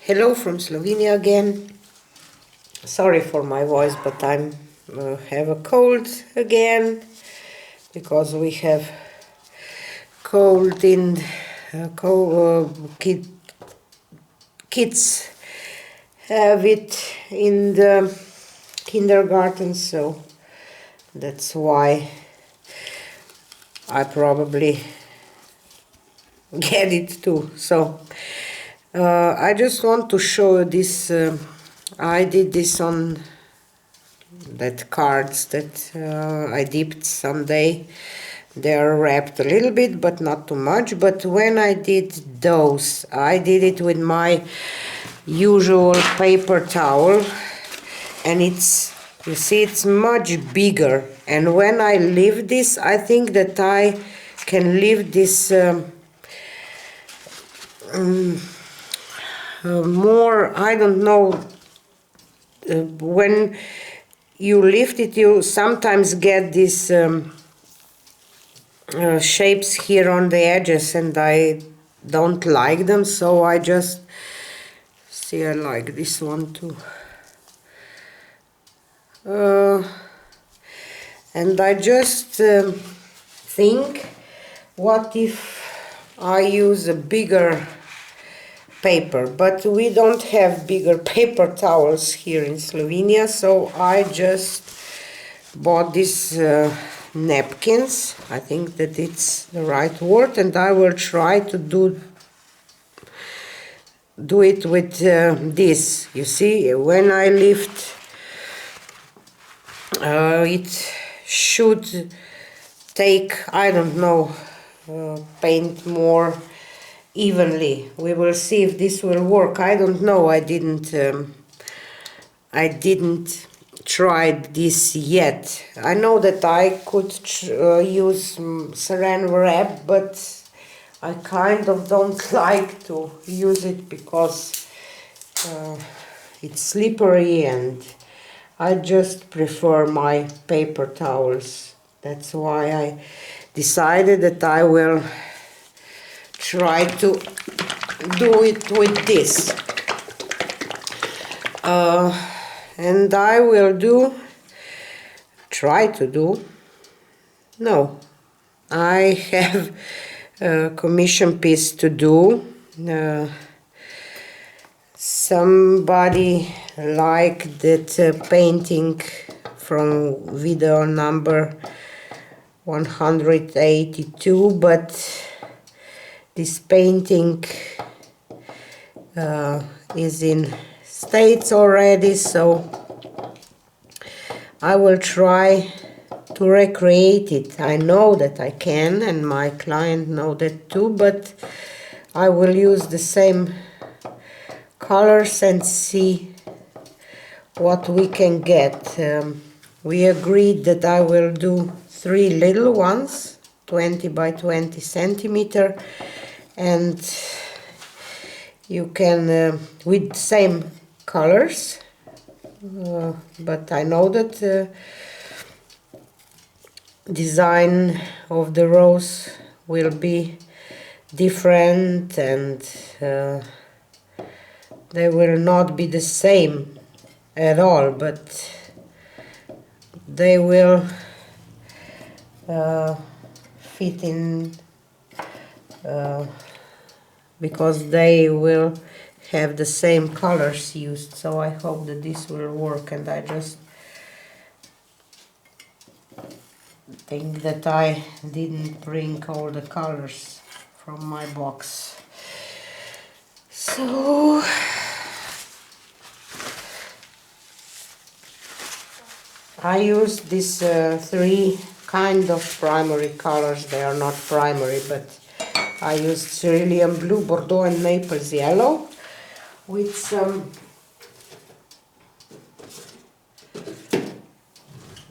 Hello from Slovenia again. Sorry for my voice, but I'm have a cold again because we have cold in kids have it in the kindergarten, so that's why I probably get it too. So I just want to show you this. I did this on that cards that I dipped someday. They are wrapped a little bit, but not too much. But when I did those, I did it with my usual paper towel, and it's, you see, it's much bigger. And when I leave this, I think that I can leave this more, I don't know, when you lift it, you sometimes get these shapes here on the edges, and I don't like them, so I just, see, I like this one too. And I just think, what if I use a bigger paper? But we don't have bigger paper towels here in Slovenia, so I just bought these napkins. I think that it's the right word, and I will try to do it with this. You see, when I lift, it should take, I don't know, paint more evenly. We will see if this will work. I don't know. I didn't try this yet. I know that I could use saran wrap, but I kind of don't like to use it because it's slippery, and I just prefer my paper towels. That's why I decided that I will try to do it with this. And I will try to do, no, I have a commission piece to do. Somebody liked that painting from video number 182, but this painting is in States already, so I will try to recreate it. I know that I can, and my client know that too, but I will use the same colors and see what we can get. We agreed that I will do 3 little ones, 20 by 20 centimeter, and you can with same colors, but I know that design of the rose will be different, and they will not be the same at all, but they will fit in because they will have the same colors used. So I hope that this will work, and I just think that I didn't bring all the colors from my box. So I use these 3 kind of primary colors. They are not primary, but I used cerulean blue, Bordeaux and Naples yellow with some,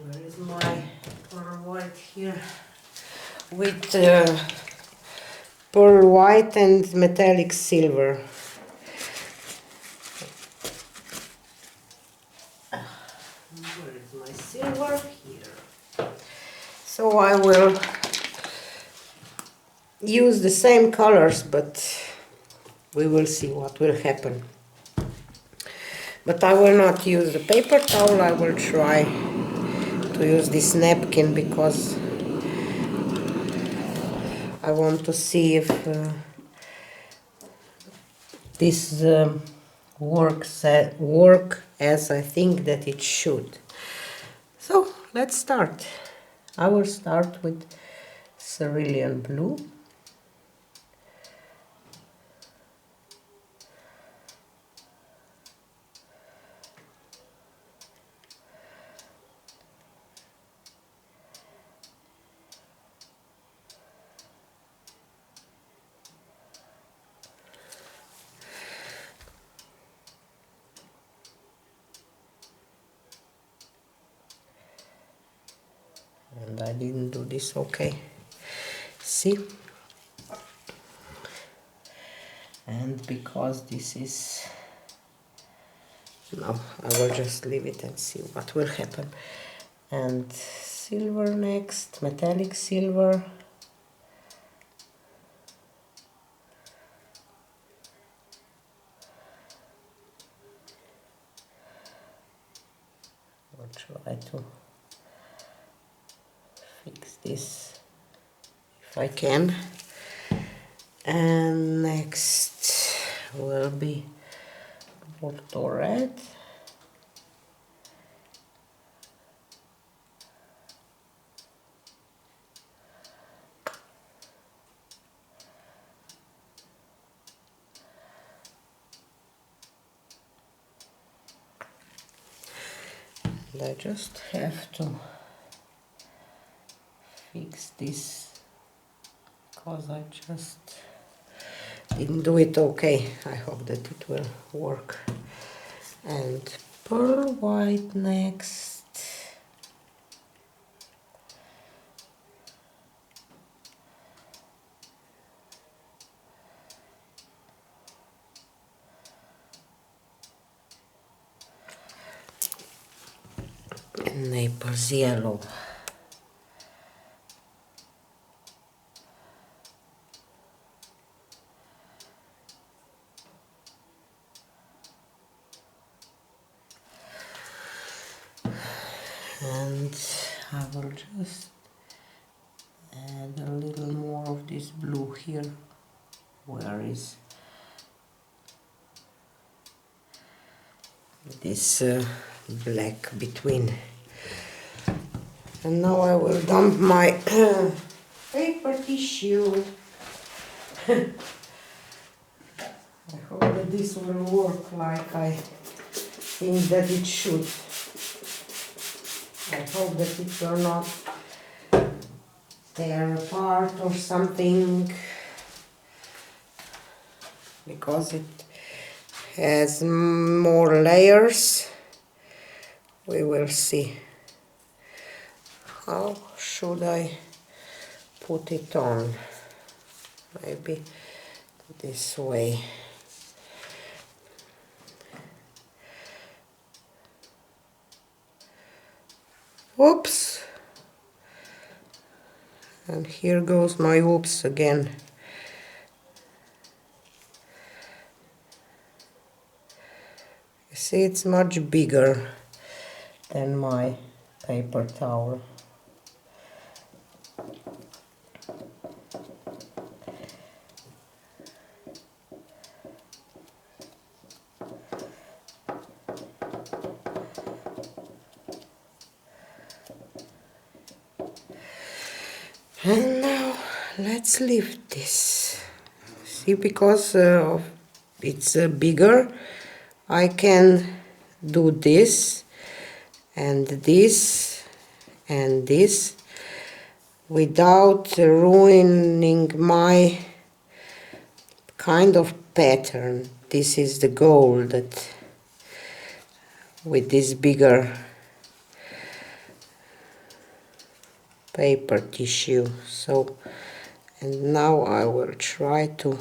where is my pearl white here, with pearl white and metallic silver. Where is my silver? Here. So I will use the same colors, but we will see what will happen. But I will not use the paper towel, I will try to use this napkin because I want to see if this work as I think that it should. So let's start. I will start with cerulean blue. And I didn't do this okay. See? And because this is... No, I will just leave it and see what will happen. And silver next, metallic silver. I'll try to fix this if I can. And next will be Porto red. And I just have to fix this because I just didn't do it okay. I hope that it will work. And pearl white next. And Naples yellow. And I will just add a little more of this blue here. Where is this black between? And now I will dump my paper tissue. I hope that this will work like I think that it should. I hope that it will not tear apart or something, because it has more layers. We will see. How should I put it on? Maybe this way. Oops! And here goes my oops again. You see, it's much bigger than my paper towel. And now let's lift this. See, because it's bigger, I can do this and this and this without ruining my kind of pattern. This is the goal, that with this bigger paper tissue. So, and now I will try to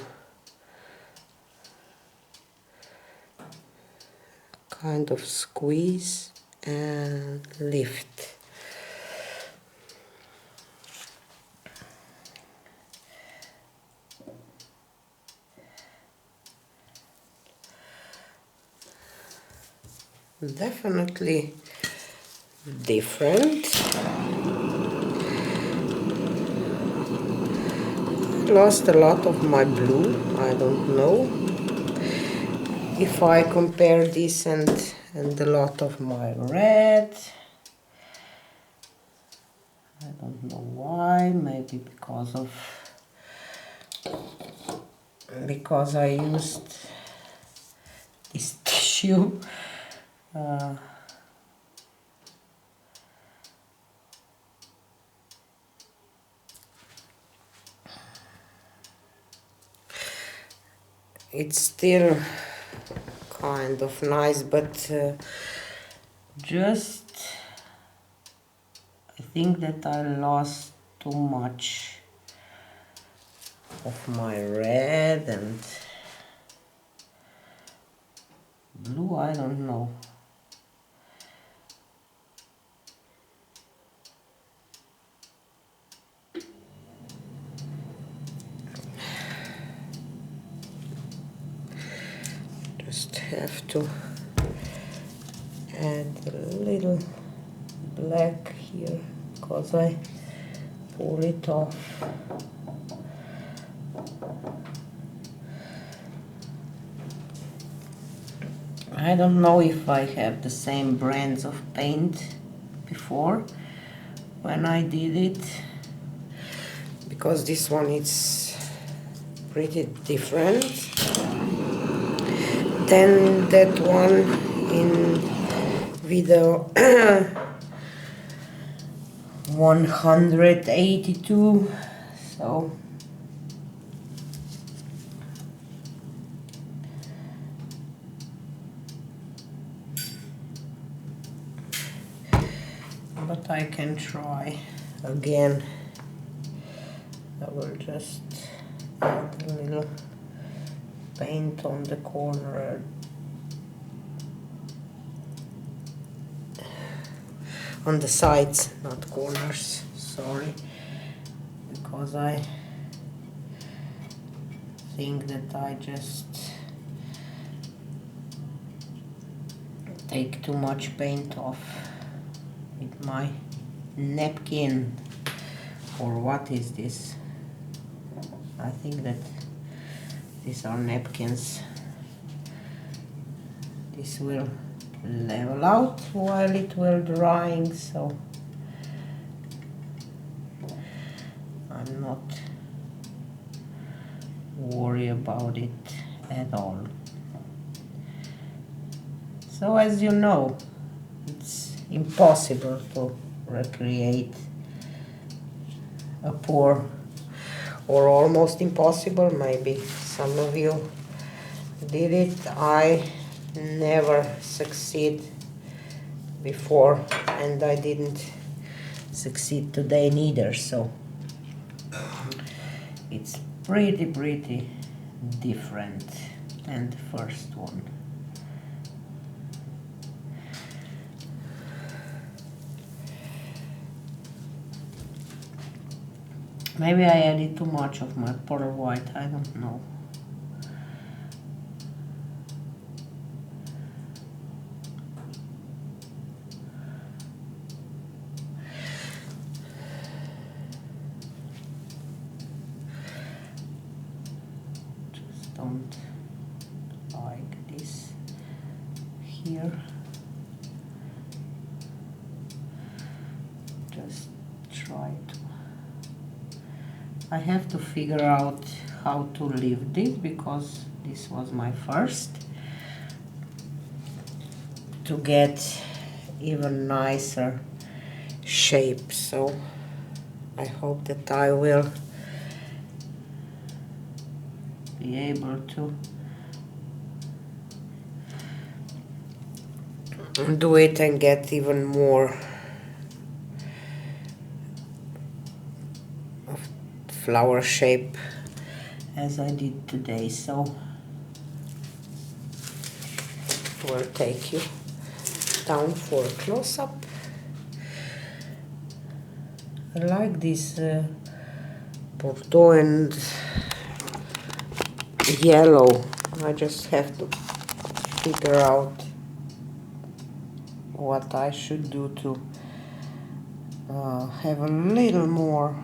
kind of squeeze and lift. definitely different. Lost a lot of my blue. I don't know if I compare this and a lot of my red. I don't know why. Maybe because I used this tissue. It's still kind of nice, but just I think that I lost too much of my red and blue. I don't know. Just have to add a little black here because I pull it off. I don't know if I have the same brands of paint before when I did it, because this one is pretty different than that one in video 182. So but I can try again. I will just add a little paint on the corner, on the sides, not corners, sorry, because I think that I just take too much paint off with my napkin. Or what is this? I think that these are napkins. This will level out while it will drying, so I'm not worried about it at all. So as you know, it's impossible to recreate a pour, or almost impossible. Maybe some of you did it. I never succeed before, and I didn't succeed today neither, so it's pretty different than the first one. Maybe I added too much of my pearl white, I don't know. Just don't like this here. Just try to. I have to figure out how to leave this, because this was my first, to get even nicer shape. So I hope that I will be able to do it and get even more flower shape as I did today. So we'll take you down for a close-up. I like this Bordeaux and yellow. I just have to figure out what I should do to have a little more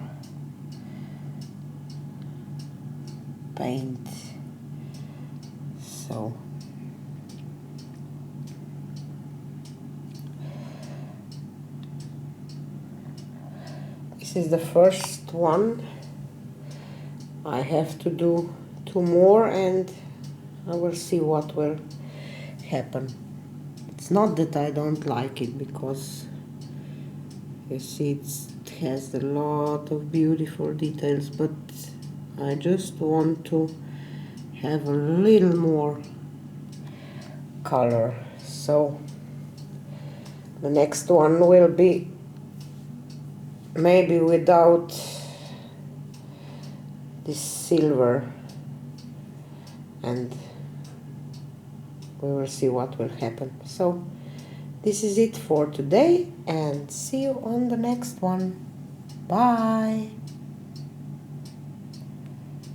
paint. So this is the first one. I have to do 2 more and I will see what will happen. It's not that I don't like it, because you see it has a lot of beautiful details, but I just want to have a little more color. So the next one will be maybe without this silver, and we will see what will happen. So this is it for today, and see you on the next one. Bye.